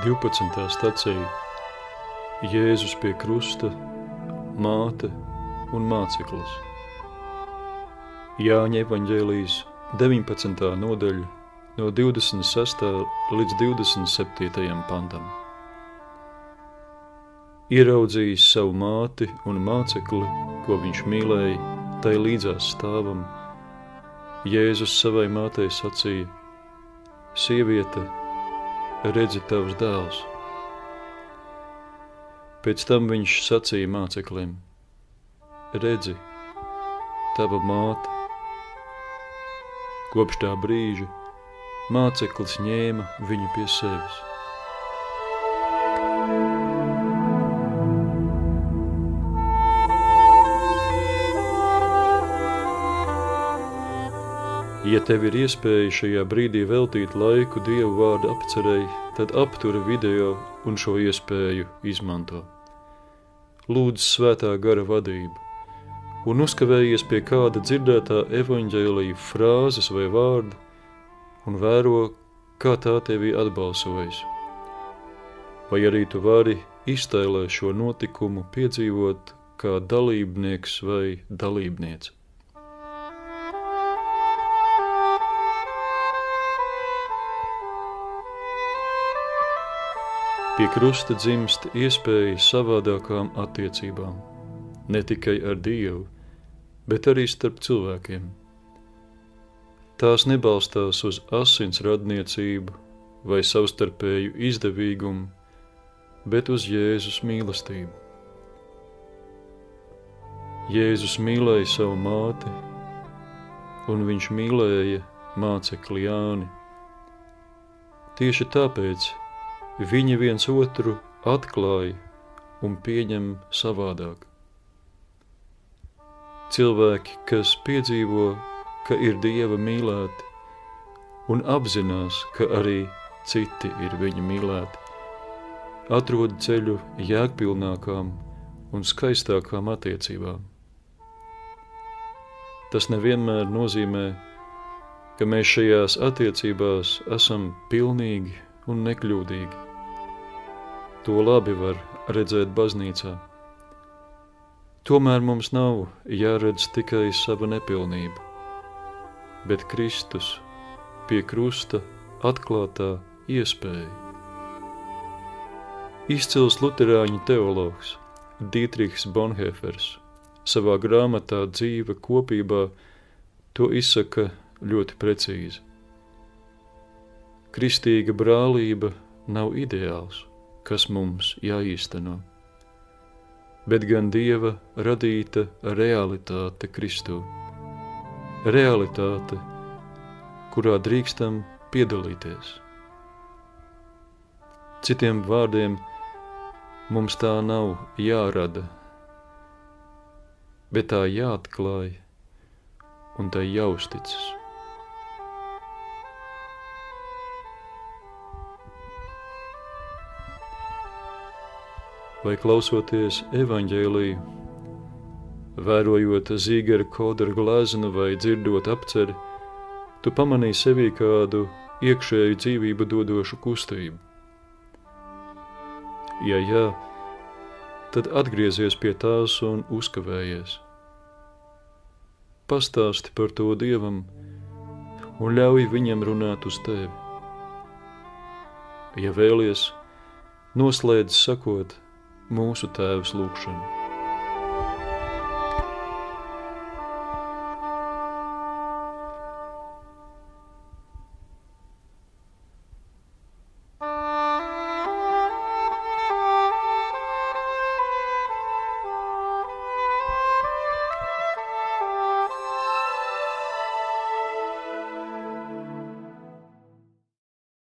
12. stacija Jēzus pie krusta, māte un māceklis. Jāņa evaņģēlijas 19. nodaļa no 26. līdz 27. pantam. Ieraudzījis savu māti un mācekli, ko viņš mīlēja, tai līdzās stāvam, Jēzus savai mātei sacīja: Sieviete, redzi tavs dēls. Pēc tam viņš sacīja māceklim: Redzi, tava māte. Kopš tā brīža māceklis ņēma viņu pie sevis. Ja tev ir iespēja šajā brīdī veltīt laiku Dievu vārdu apcerei, tad apturi video un šo iespēju izmanto. Lūdz svētā gara vadību un uzkavējies pie kāda dzirdētā evaņģēlija frāzes vai vārda un vēro, kā tā tevi atbalsojas. Vai arī tu vari iztēlē šo notikumu piedzīvot kā dalībnieks vai dalībniece. Pie krusta dzimst iespēja savādākām attiecībām, ne tikai ar Dievu, bet arī starp cilvēkiem. Tās nebalstās uz asins radniecību vai savstarpēju izdevīgumu, bet uz Jēzus mīlestību. Jēzus mīlēja savu māti, un viņš mīlēja mācekli Jāni. Tieši tāpēc viņi viens otru atklāja un pieņem savādāk. Cilvēki, kas piedzīvo, ka ir Dieva mīlēti un apzinās, ka arī citi ir viņa mīlēti, atrod ceļu jēgpilnākām un skaistākām attiecībām. Tas nevienmēr nozīmē, ka mēs šajās attiecībās esam pilnīgi un nekļūdīgi. To labi var redzēt baznīcā. Tomēr mums nav jāredz tikai sava nepilnība, bet Kristus pie krusta atklātā iespēja. Izcils luterāņu teologs Dietrichs Bonhoeffers savā grāmatā Dzīve kopībā to izsaka ļoti precīzi. Kristīga brālība nav ideāls, kas mums jāīsteno, bet gan Dieva radīta realitāte Kristū. Realitāte, kurā drīkstam piedalīties. Citiem vārdiem, mums tā nav jārada, bet tā jāatklāj un tai jāuzticas. Vai klausoties evaņģēliju, vērojot Zīgera Kodera gleznu vai dzirdot apceri, tu pamanīji sevī kādu iekšēju dzīvību dodošu kustību. Ja jā, tad atgriezies pie tās un uzkavējies. Pastāsti par to Dievam un ļauj viņam runāt uz tevi. Ja vēlies, noslēdz sakot mūsu Tēvs lūgšanu.